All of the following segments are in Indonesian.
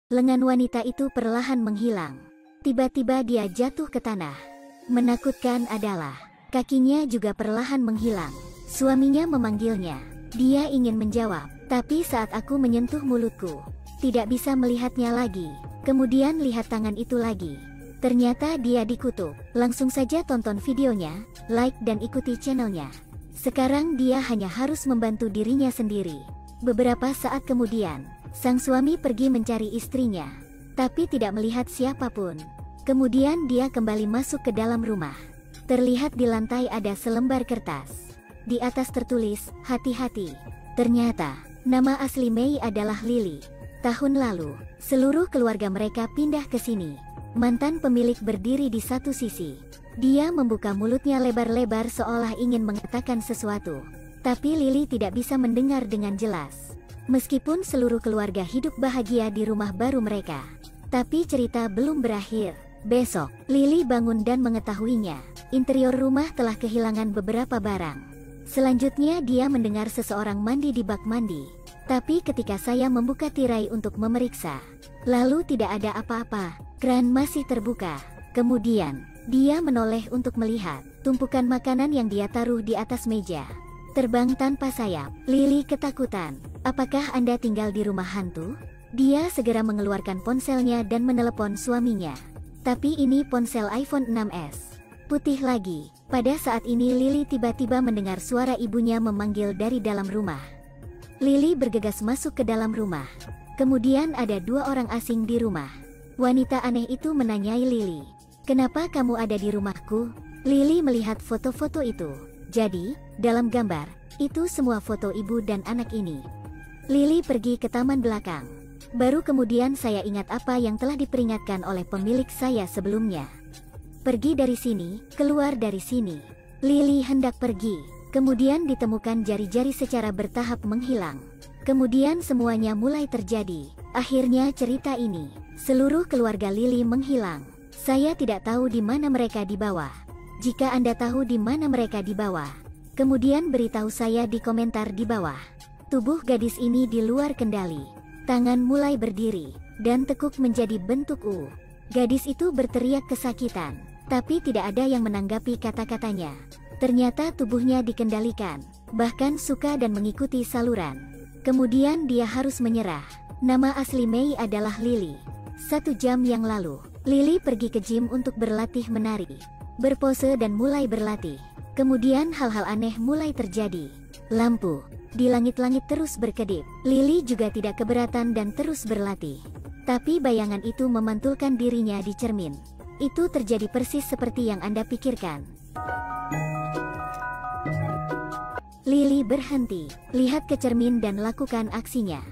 Lengan wanita itu perlahan menghilang. Tiba-tiba dia jatuh ke tanah. Menakutkan adalah, kakinya juga perlahan menghilang. Suaminya memanggilnya. Dia ingin menjawab, tapi saat aku menyentuh mulutku, tidak bisa melihatnya lagi. Kemudian lihat tangan itu lagi. Ternyata dia dikutuk. Langsung saja tonton videonya, like dan ikuti channelnya. Sekarang dia hanya harus membantu dirinya sendiri. Beberapa saat kemudian, sang suami pergi mencari istrinya, tapi tidak melihat siapapun. Kemudian dia kembali masuk ke dalam rumah. Terlihat di lantai ada selembar kertas. Di atas tertulis, "Hati-hati." Ternyata, nama asli Mei adalah Lily. Tahun lalu, seluruh keluarga mereka pindah ke sini. Mantan pemilik berdiri di satu sisi. Dia membuka mulutnya lebar-lebar seolah ingin mengatakan sesuatu. Tapi Lily tidak bisa mendengar dengan jelas. Meskipun seluruh keluarga hidup bahagia di rumah baru mereka. Tapi cerita belum berakhir. Besok, Lily bangun dan mengetahuinya. Interior rumah telah kehilangan beberapa barang. Selanjutnya dia mendengar seseorang mandi di bak mandi. Tapi ketika saya membuka tirai untuk memeriksa, lalu tidak ada apa-apa. Kran masih terbuka. Kemudian, dia menoleh untuk melihat tumpukan makanan yang dia taruh di atas meja. Terbang tanpa sayap. Lily ketakutan. "Apakah Anda tinggal di rumah hantu?" Dia segera mengeluarkan ponselnya dan menelepon suaminya. Tapi ini ponsel iPhone 6s. Putih lagi. Pada saat ini Lily tiba-tiba mendengar suara ibunya memanggil dari dalam rumah. Lily bergegas masuk ke dalam rumah. Kemudian ada dua orang asing di rumah. Wanita aneh itu menanyai Lily, "Kenapa kamu ada di rumahku?" Lily melihat foto-foto itu. Jadi, dalam gambar, itu semua foto ibu dan anak ini. Lily pergi ke taman belakang. Baru kemudian saya ingat apa yang telah diperingatkan oleh pemilik saya sebelumnya. "Pergi dari sini, keluar dari sini." Lily hendak pergi. Kemudian ditemukan jari-jari secara bertahap menghilang. Kemudian semuanya mulai terjadi. Akhirnya cerita ini, seluruh keluarga Lily menghilang. Saya tidak tahu di mana mereka dibawa. Jika Anda tahu di mana mereka dibawa, kemudian beritahu saya di komentar di bawah. Tubuh gadis ini di luar kendali. Tangan mulai berdiri, dan tekuk menjadi bentuk U. Gadis itu berteriak kesakitan, tapi tidak ada yang menanggapi kata-katanya. Ternyata tubuhnya dikendalikan, bahkan suka dan mengikuti saluran. Kemudian dia harus menyerah. Nama asli Mei adalah Lily. 1 jam yang lalu, Lily pergi ke gym untuk berlatih menari, berpose dan mulai berlatih. Kemudian hal-hal aneh mulai terjadi. Lampu di langit-langit terus berkedip. Lily juga tidak keberatan dan terus berlatih. Tapi bayangan itu memantulkan dirinya di cermin. Itu terjadi persis seperti yang Anda pikirkan. Lily berhenti, lihat ke cermin dan lakukan aksinya.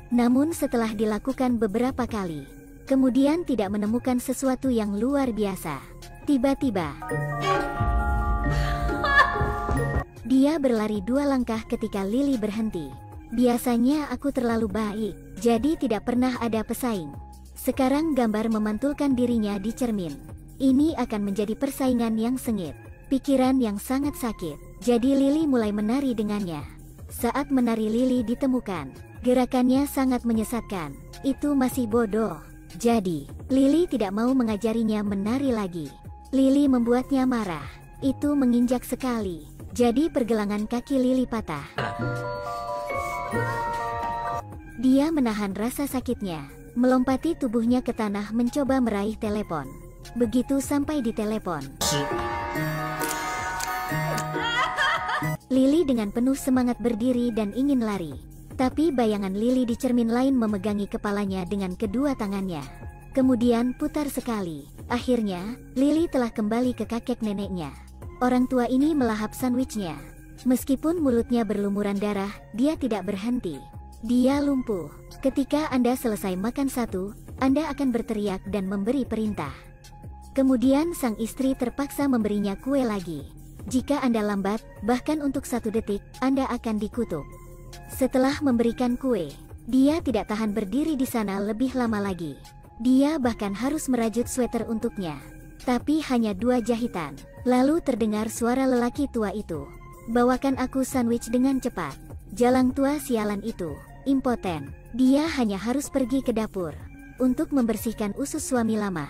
Namun setelah dilakukan beberapa kali, kemudian tidak menemukan sesuatu yang luar biasa. Tiba-tiba, dia berlari 2 langkah ketika Lily berhenti. "Biasanya aku terlalu baik, jadi tidak pernah ada pesaing. Sekarang gambar memantulkan dirinya di cermin. Ini akan menjadi persaingan yang sengit, pikiran yang sangat sakit." Jadi Lily mulai menari dengannya. Saat menari Lily ditemukan, gerakannya sangat menyesatkan. Itu masih bodoh. Jadi, Lily tidak mau mengajarinya menari lagi. Lily membuatnya marah. Itu menginjak sekali. Jadi pergelangan kaki Lily patah. Dia menahan rasa sakitnya, melompati tubuhnya ke tanah mencoba meraih telepon. Begitu sampai di telepon, Lily dengan penuh semangat berdiri dan ingin lari. Tapi bayangan Lily di cermin lain memegangi kepalanya dengan kedua tangannya. Kemudian putar sekali. Akhirnya, Lily telah kembali ke kakek neneknya. Orang tua ini melahap sandwichnya. Meskipun mulutnya berlumuran darah, dia tidak berhenti. Dia lumpuh. Ketika Anda selesai makan satu, Anda akan berteriak dan memberi perintah. Kemudian sang istri terpaksa memberinya kue lagi. Jika Anda lambat, bahkan untuk 1 detik, Anda akan dikutuk. Setelah memberikan kue, dia tidak tahan berdiri di sana lebih lama lagi. Dia bahkan harus merajut sweater untuknya. Tapi hanya 2 jahitan. Lalu terdengar suara lelaki tua itu. "Bawakan aku sandwich dengan cepat." Jalang tua sialan itu, impoten. Dia hanya harus pergi ke dapur untuk membersihkan usus suami lama.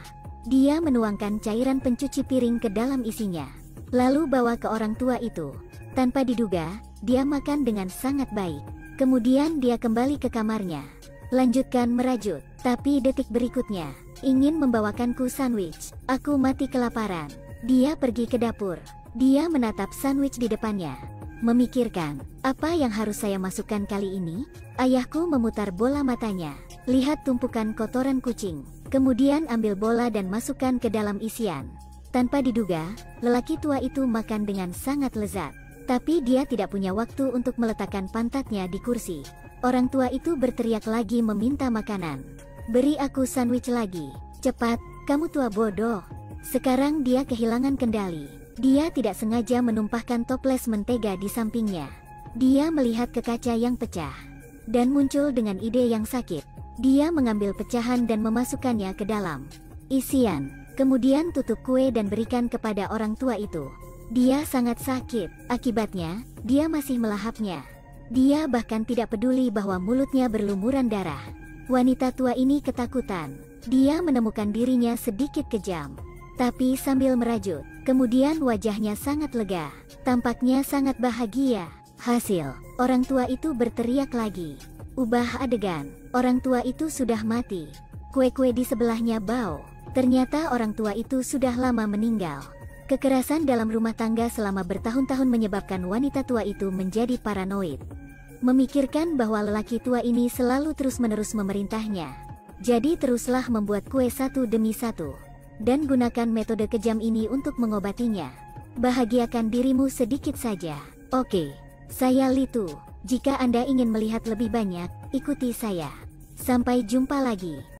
Dia menuangkan cairan pencuci piring ke dalam isinya, lalu bawa ke orang tua itu. Tanpa diduga, dia makan dengan sangat baik. Kemudian dia kembali ke kamarnya, lanjutkan merajut. Tapi detik berikutnya, ingin membawakanku sandwich. Aku mati kelaparan. Dia pergi ke dapur. Dia menatap sandwich di depannya, memikirkan, apa yang harus saya masukkan kali ini? Ayahku memutar bola matanya. Lihat tumpukan kotoran kucing. Kemudian ambil bola dan masukkan ke dalam isian. Tanpa diduga, lelaki tua itu makan dengan sangat lezat. Tapi dia tidak punya waktu untuk meletakkan pantatnya di kursi. Orang tua itu berteriak lagi meminta makanan. Beri aku sandwich lagi. Cepat, kamu tua bodoh. Sekarang dia kehilangan kendali. Dia tidak sengaja menumpahkan toples mentega di sampingnya. Dia melihat ke kaca yang pecah dan muncul dengan ide yang sakit. Dia mengambil pecahan dan memasukkannya ke dalam isian. Kemudian tutup kue dan berikan kepada orang tua itu. Dia sangat sakit. Akibatnya, dia masih melahapnya. Dia bahkan tidak peduli bahwa mulutnya berlumuran darah. Wanita tua ini ketakutan. Dia menemukan dirinya sedikit kejam, tapi sambil merajut. Kemudian wajahnya sangat lega. Tampaknya sangat bahagia. Hasil, orang tua itu berteriak lagi. Ubah adegan. Orang tua itu sudah mati. Kue-kue di sebelahnya bau. Ternyata orang tua itu sudah lama meninggal. Kekerasan dalam rumah tangga selama bertahun-tahun menyebabkan wanita tua itu menjadi paranoid. Memikirkan bahwa lelaki tua ini selalu terus-menerus memerintahnya. Jadi teruslah membuat kue satu demi satu. Dan gunakan metode kejam ini untuk mengobatinya. Bahagiakan dirimu sedikit saja. Oke, saya Litu. Jika Anda ingin melihat lebih banyak, ikuti saya. Sampai jumpa lagi.